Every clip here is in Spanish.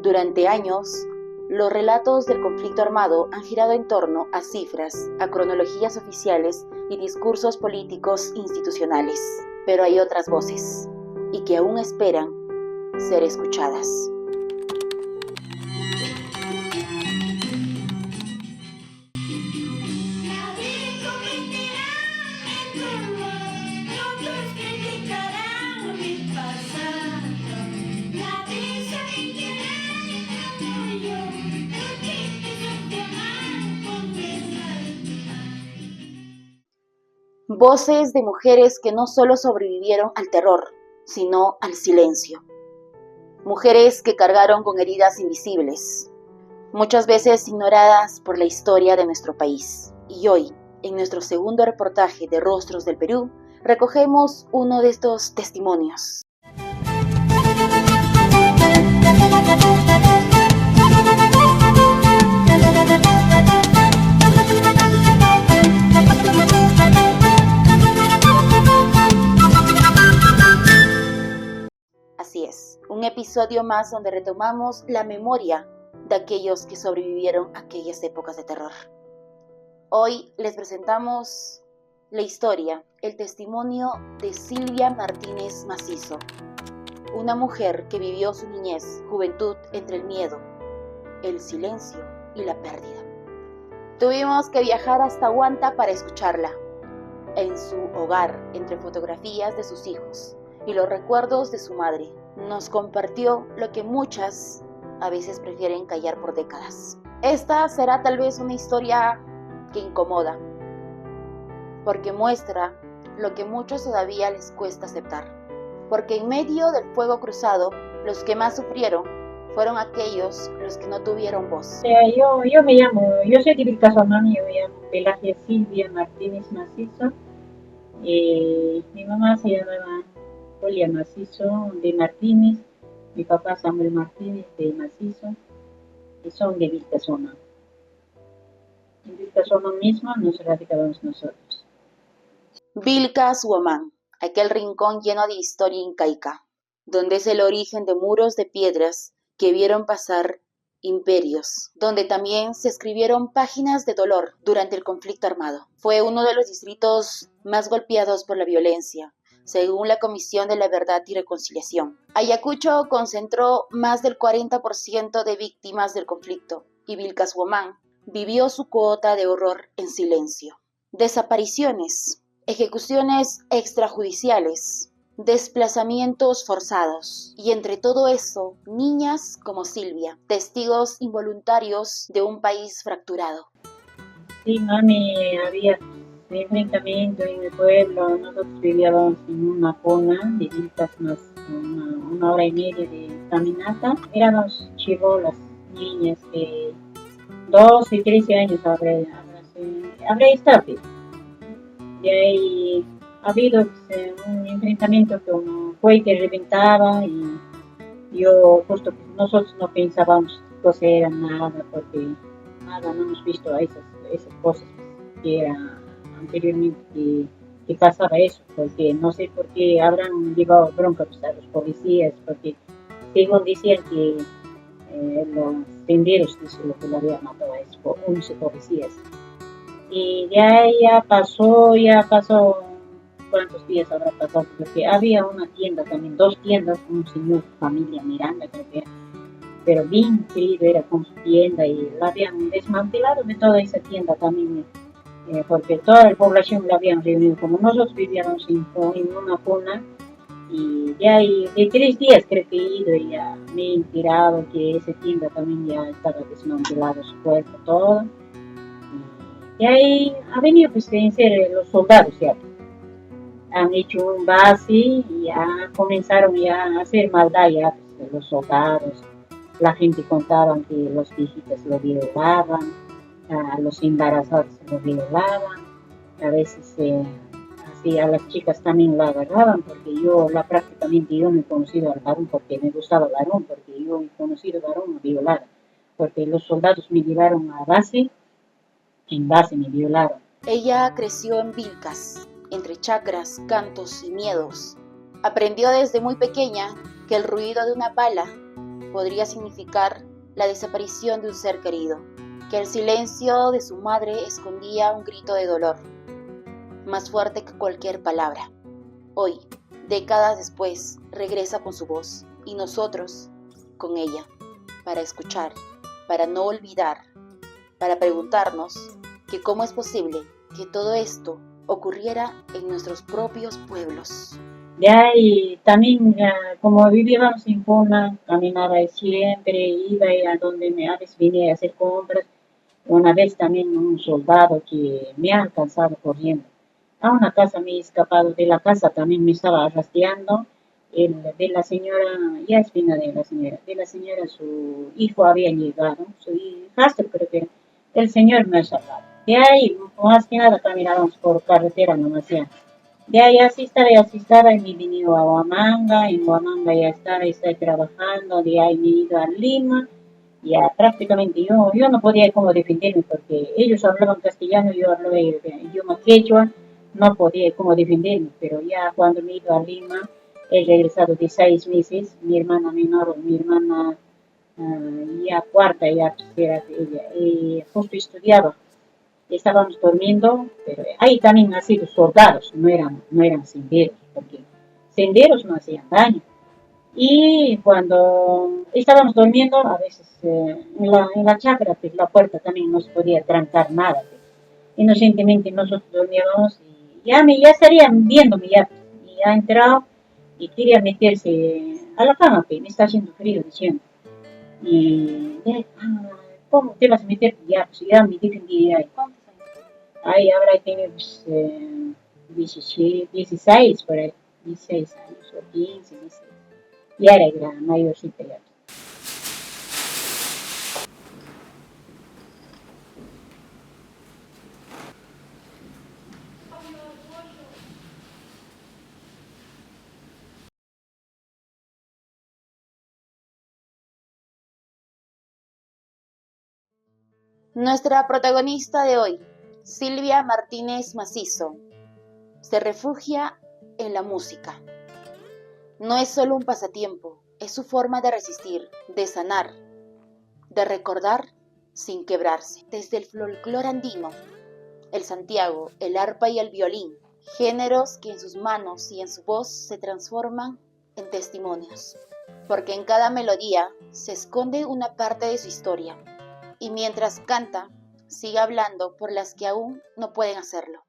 Durante años, los relatos del conflicto armado han girado en torno a cifras, a cronologías oficiales y discursos políticos institucionales. Pero hay otras voces, y que aún esperan ser escuchadas. Voces de mujeres que no solo sobrevivieron al terror, sino al silencio. Mujeres que cargaron con heridas invisibles, muchas veces ignoradas por la historia de nuestro país. Y hoy, en nuestro segundo reportaje de Rostros del Perú, recogemos uno de estos testimonios. Así es, un episodio más donde retomamos la memoria de aquellos que sobrevivieron a aquellas épocas de terror. Hoy les presentamos la historia, el testimonio de Silvia Martínez Macizo, una mujer que vivió su niñez, juventud entre el miedo, el silencio y la pérdida. Tuvimos que viajar hasta Huanta para escucharla, en su hogar, entre fotografías de sus hijos y los recuerdos de su madre. Nos compartió lo que muchas a veces prefieren callar por décadas. Esta será tal vez una historia que incomoda, porque muestra lo que muchos todavía les cuesta aceptar. Porque en medio del fuego cruzado, los que más sufrieron fueron aquellos los que no tuvieron voz. Yo soy de Vilcasomán, yo me llamo Pelagia Silvia Martínez Macizo. Mi mamá se llamaba Julia Macizo de Martínez, mi papá Samuel Martínez de Macizo, y son de Vilcasomán. En Vilcasomán mismo nos radicábamos nosotros. Vilcasomán, aquel rincón lleno de historia incaica, donde es el origen de muros de piedras que vieron pasar imperios, donde también se escribieron páginas de dolor durante el conflicto armado. Fue uno de los distritos más golpeados por la violencia, según la Comisión de la Verdad y Reconciliación. Ayacucho concentró más del 40% de víctimas del conflicto y Vilcasomán vivió su cuota de horror en silencio. Desapariciones, ejecuciones extrajudiciales, desplazamientos forzados y entre todo eso, niñas como Silvia, testigos involuntarios de un país fracturado. Sí, mami, había enfrentamiento en el pueblo. Nosotros vivíamos en una zona de Vilcas, más una hora y media de caminata. Éramos chibolas, niñas de 12, 13 años habrá estado. Y ahí ha habido un enfrentamiento con un cohete reventaba y justo nosotros no pensábamos que era nada, porque nada, no hemos visto esas cosas que era anteriormente que pasaba eso, porque no sé por qué habrán llevado bronca a los policías, porque según decían que los tenderos lo que lo habían matado a esos 11 policías. Y ya pasó, ¿cuántos días habrá pasado? Porque había una tienda también, 2 tiendas, un señor, familia Miranda, creo que era, pero bien querido era con su tienda y la habían desmantelado de toda esa tienda también, porque toda la población la habían reunido, como nosotros vivíamos en una zona, y ya de 3 días creo que he ido y ya me he enterado que esa tienda también ya estaba desmantelado, su cuerpo, todo. Y ahí ha venido pues a ser los soldados ya. Han hecho un base y ya comenzaron ya a hacer maldad ya pues, los soldados. La gente contaba que los viejitos lo violaban, a los embarazados lo violaban, a veces así a las chicas también la agarraban, porque prácticamente yo no he conocido al varón porque me gustaba el varón, porque yo he conocido al varón a violar, porque los soldados me llevaron a base. En base me violaron. Ella creció en Vilcas, entre chacras, cantos y miedos. Aprendió desde muy pequeña que el ruido de una bala podría significar la desaparición de un ser querido, que el silencio de su madre escondía un grito de dolor, más fuerte que cualquier palabra. Hoy, décadas después, regresa con su voz, y nosotros con ella, para escuchar, para no olvidar, para preguntarnos que cómo es posible que todo esto ocurriera en nuestros propios pueblos. Ya, y también, como vivíamos en Puna, caminaba siempre, iba a donde a veces venía a hacer compras. Una vez también un soldado que me ha alcanzado corriendo. A una casa me he escapado, de la casa también me estaba rastreando. De la señora, ya es fina de la señora su hijo había llegado, su hijastro creo que era. El señor me ha salvado. De ahí, más que nada, caminábamos por carretera nomás ya. De ahí así estaba, y me he venido a Huamanga, en Huamanga ya estaba trabajando, de ahí me he ido a Lima, ya prácticamente yo no podía como defenderme porque ellos hablaban castellano, yo hablaba el idioma quechua, no podía como defenderme, pero ya cuando me he ido a Lima, he regresado de 6 meses, mi hermana menor, mi hermana ya cuarta, ya era ella, justo estudiaba. Estábamos durmiendo, pero ahí también han sido soldados, no eran senderos, porque senderos no hacían daño. Y cuando estábamos durmiendo, a veces en la chacra, pues la puerta también no se podía trancar nada. Pues. Inocentemente nosotros dormíamos y ya estarían viéndome, y ha entrado y quería meterse a la cama, pues me está haciendo frío, diciendo. Y ¿cómo te vas a meter? Pues ya me defendí ahí. Ahí habrá tenido pues, 17, 16 por ahí, 16 años o 15, 16. Ya era gran, mayorcita ya. Nuestra protagonista de hoy, Silvia Martínez Macizo, se refugia en la música. No es solo un pasatiempo, es su forma de resistir, de sanar, de recordar sin quebrarse. Desde el folclore andino, el santiago, el arpa y el violín, géneros que en sus manos y en su voz se transforman en testimonios, porque en cada melodía se esconde una parte de su historia, y mientras canta, sigue hablando por las que aún no pueden hacerlo.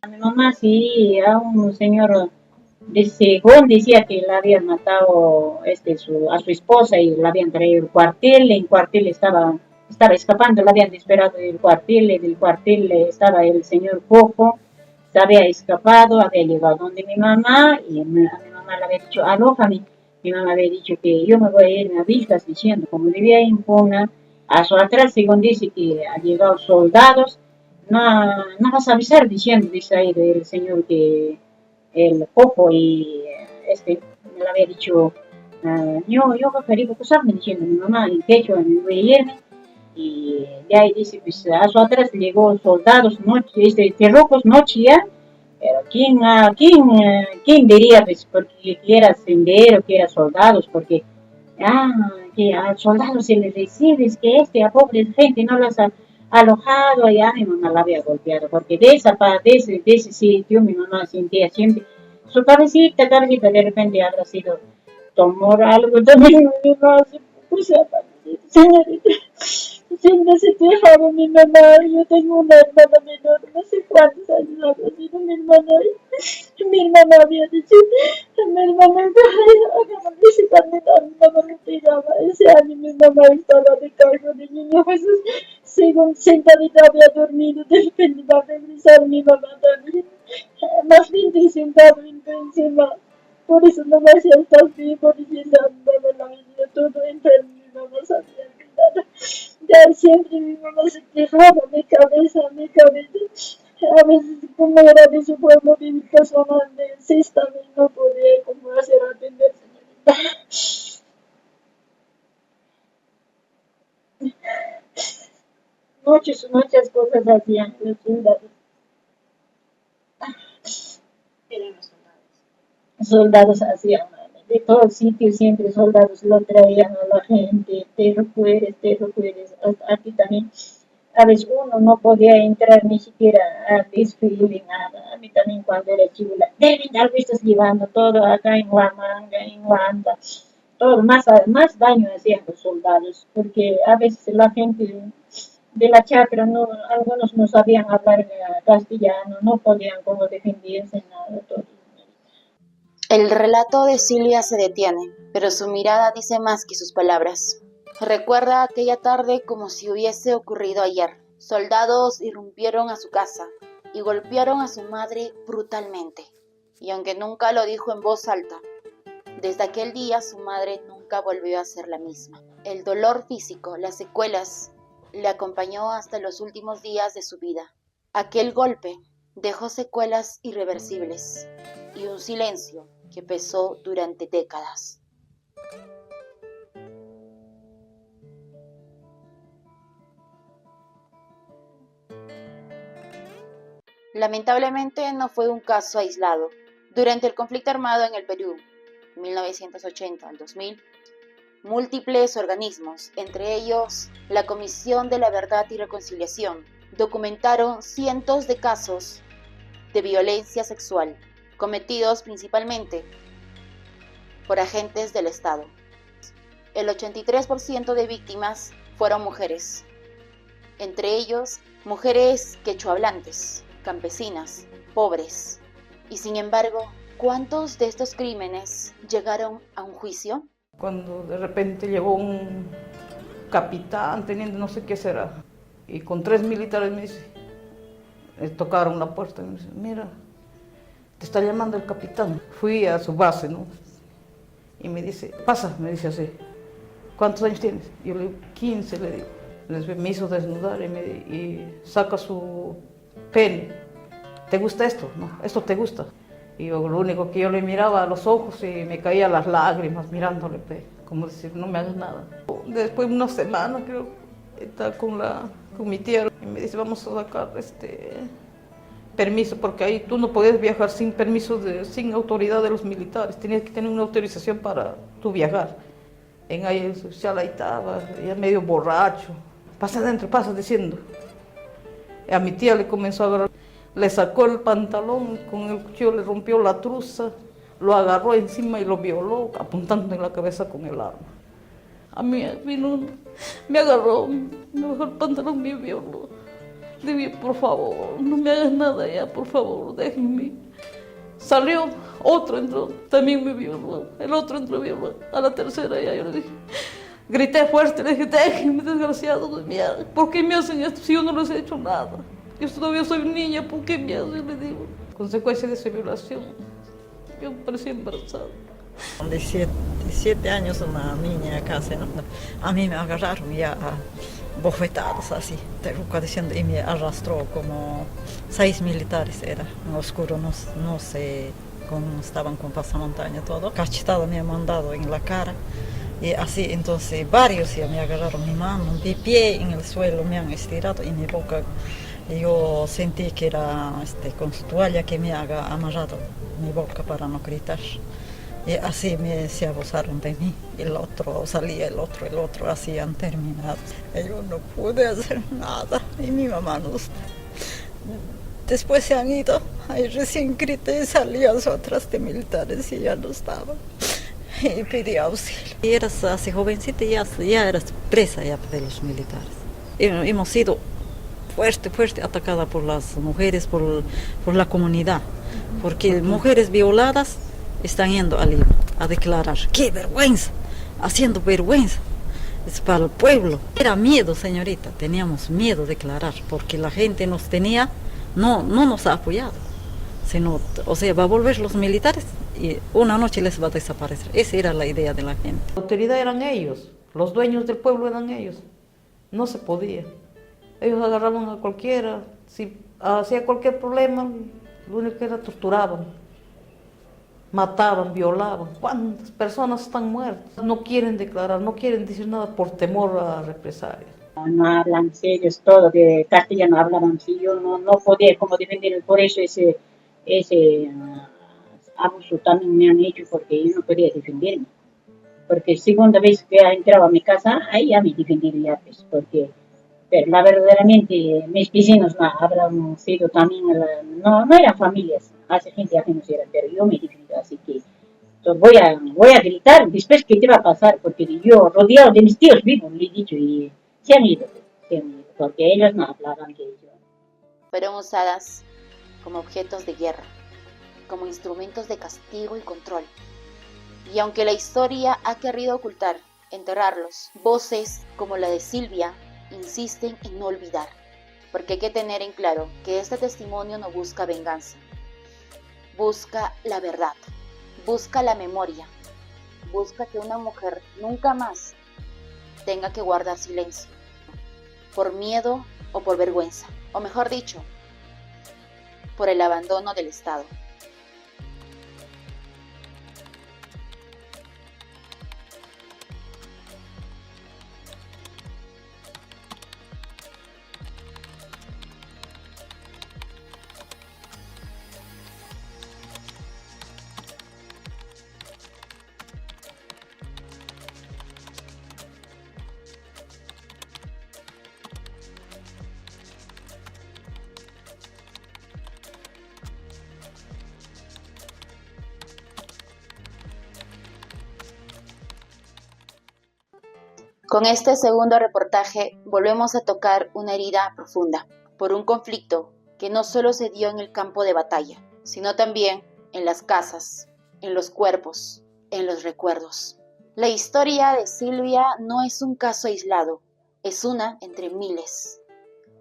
Mi mamá sí, a un señor según decía que le habían matado a su esposa y la habían traído al cuartel, en cuartel estaba escapando, la habían disparado del cuartel estaba el señor Coco, se había escapado, había llegado donde mi mamá y a mi mamá le había dicho, alójame, mi mamá había dicho que yo me voy a irme a Vistas diciendo, como vivía en Puna, a su atrás según dice que han llegado soldados, no, no vas a avisar diciendo, dice ahí el señor que el Coco y me lo había dicho, yo preferido acusarme diciendo mi mamá en quechua me voy a irme y de ahí dice pues a su atrás llegó soldados noche, terrocos noche ya, pero quién diría pues porque quiera sendero, quiera soldados, porque Que a soldados se les recibe, es que a pobre gente no los ha alojado, y a mi mamá la había golpeado, porque de ese sitio mi mamá sentía siempre su cabecita, de repente habrá sido tomar algo también, mi mamá se puso a señorita, siempre se quejaba mi mamá, yo tengo una hermana menor, no sé cuántos años habrá sido mi hermana había dicho, mi hermana, hagamos visitante, a mi mamá me pegaba, ese año mi mamá estaba de cargo de niño Jesús, según sentadita había dormido, de repente va a regresar mi mamá también, más bien sentado encima, por eso no me hacía estar vivo, diciendo a mi mamá la venía todo enfermo, mi mamá sabía que nada, ya siempre mi mamá se quejaba, mi cabeza, a veces como era de su pueblo vivir personal de sexta vez no podía como hacer atender, señorita. Muchas cosas hacían los soldados. Eran los soldados hacían de todos sitios, siempre soldados lo traían a la gente, te recueres, aquí también. A veces uno no podía entrar ni siquiera al desfile, nada. A mí también cuando era chula, deben algo estás llevando todo acá en Huamanga, en Huanda, todo, más daño hacían los soldados, porque a veces la gente de la chacra, no, algunos no sabían hablar castellano, no podían como defenderse, nada, todo. El relato de Silvia se detiene, pero su mirada dice más que sus palabras. Recuerda aquella tarde como si hubiese ocurrido ayer. Soldados irrumpieron a su casa y golpearon a su madre brutalmente. Y aunque nunca lo dijo en voz alta, desde aquel día su madre nunca volvió a ser la misma. El dolor físico, las secuelas, le acompañó hasta los últimos días de su vida. Aquel golpe dejó secuelas irreversibles y un silencio que pesó durante décadas. Lamentablemente no fue un caso aislado. Durante el conflicto armado en el Perú, 1980 al 2000, múltiples organismos, entre ellos la Comisión de la Verdad y Reconciliación, documentaron cientos de casos de violencia sexual cometidos principalmente por agentes del Estado. El 83% de víctimas fueron mujeres, entre ellos mujeres quechuahablantes, campesinas, pobres. Y sin embargo, ¿cuántos de estos crímenes llegaron a un juicio? Cuando de repente llegó un capitán, teniendo no sé qué será, y con 3 militares me dice, tocaron la puerta y me dice, mira, te está llamando el capitán. Fui a su base, ¿no? Y me dice, pasa, me dice así, ¿cuántos años tienes? Yo le digo, 15, le digo. Después me hizo desnudar y saca su pene. ¿Te gusta esto? No, ¿esto te gusta? Y yo, lo único que yo le miraba a los ojos y me caían las lágrimas mirándole, como decir, no me hagas nada. Después de una semana, creo, estaba con mi tía y me dice, vamos a sacar permiso, porque ahí tú no podías viajar sin permiso, sin autoridad de los militares, tenías que tener una autorización para tú viajar. En ahí el social ahí estaba, ya medio borracho, pasa adentro, pasa diciendo. Y a mi tía le comenzó a agarrar, le sacó el pantalón, con el cuchillo le rompió la truza, lo agarró encima y lo violó, apuntando en la cabeza con el arma. A mí vino, me agarró, me bajó el pantalón, me violó. Le dije, por favor, no me hagas nada ya, por favor, déjenme. Salió, otro entró, también me violó, el otro entró, me violó. A la tercera ya yo le dije, grité fuerte, le dije, déjenme, desgraciado de mierda, ¿por qué me hacen esto si yo no les he hecho nada? Yo todavía soy niña, ¿por qué me hacen? Le digo. Consecuencia de esa violación, yo parecía embarazada. De 7 años una niña casi, ¿no? A mí me agarraron ya bofetadas así, terruca diciendo, y me arrastró como 6 militares, era en oscuro, no sé cómo estaban con pasamontaña todo. Cachetada me han mandado en la cara y así, entonces varios ya me agarraron mi mano, mi pie en el suelo me han estirado y mi boca. Yo sentí que era con su toalla que me había amarrado mi boca para no gritar. Y así se abusaron de mí. El otro salía, el otro hacían terminar. Yo no pude hacer nada y mi mamá no. Después se han ido. Ahí recién grité y salían otras de militares y ya no estaban. Y pedí auxilio. Y eras así jovencita y ya eras presa ya de los militares. Hemos sido fuerte atacada por las mujeres, por la comunidad. Porque mujeres violadas están yendo a Lima a declarar. ¡Qué vergüenza! Haciendo vergüenza. Es para el pueblo. Era miedo, señorita. Teníamos miedo de declarar porque la gente nos tenía, no nos ha apoyado. Sino, o sea, va a volver los militares y una noche les va a desaparecer. Esa era la idea de la gente. La autoridad eran ellos, los dueños del pueblo eran ellos. No se podía. Ellos agarraban a cualquiera, si hacía cualquier problema, lo único que era torturaban, mataban, violaban. ¿Cuántas personas están muertas? No quieren declarar, no quieren decir nada por temor a represalias. No hablan ellos todo de castellano, hablaban, si yo no podía como defender, por eso ese abuso también me han hecho porque yo no podía defenderme. Porque segunda vez que entraba a mi casa, ahí ya me defendería, pues, porque pero la verdaderamente mis vecinos habrán sido también, no eran familias, hace gente ya que no eran, pero yo me defiendo, así que entonces voy a gritar después qué te va a pasar, porque yo rodeado de mis tíos vivos, le he dicho, y se han ido, porque ellos no hablaban de ello. Fueron usadas como objetos de guerra, como instrumentos de castigo y control. Y aunque la historia ha querido ocultar, enterrarlos, voces como la de Silvia insisten en no olvidar, porque hay que tener en claro que este testimonio no busca venganza, busca la verdad, busca la memoria, busca que una mujer nunca más tenga que guardar silencio, por miedo o por vergüenza, o mejor dicho, por el abandono del Estado. Con este segundo reportaje volvemos a tocar una herida profunda por un conflicto que no solo se dio en el campo de batalla, sino también en las casas, en los cuerpos, en los recuerdos. La historia de Silvia no es un caso aislado, es una entre miles.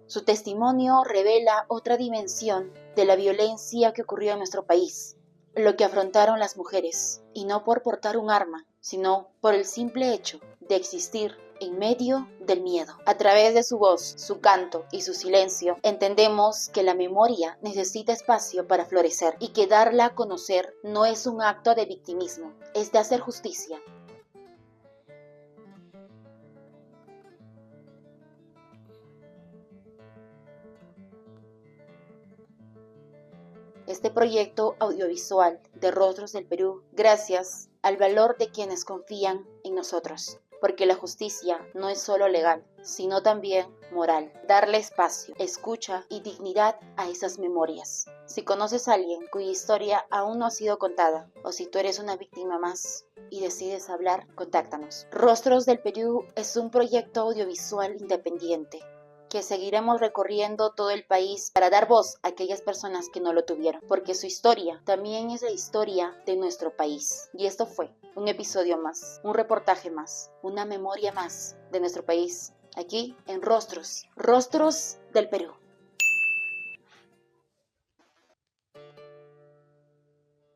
Su testimonio revela otra dimensión de la violencia que ocurrió en nuestro país, lo que afrontaron las mujeres, y no por portar un arma, sino por el simple hecho de existir en medio del miedo. A través de su voz, su canto y su silencio, entendemos que la memoria necesita espacio para florecer y que darla a conocer no es un acto de victimismo, es de hacer justicia. Este proyecto audiovisual de Rostros del Perú, gracias al valor de quienes confían en nosotros, porque la justicia no es solo legal, sino también moral. Darle espacio, escucha y dignidad a esas memorias. Si conoces a alguien cuya historia aún no ha sido contada, o si tú eres una víctima más y decides hablar, contáctanos. Rostros del Perú es un proyecto audiovisual independiente que seguiremos recorriendo todo el país para dar voz a aquellas personas que no lo tuvieron, porque su historia también es la historia de nuestro país. Y esto fue un episodio más, un reportaje más, una memoria más de nuestro país, aquí en Rostros del Perú.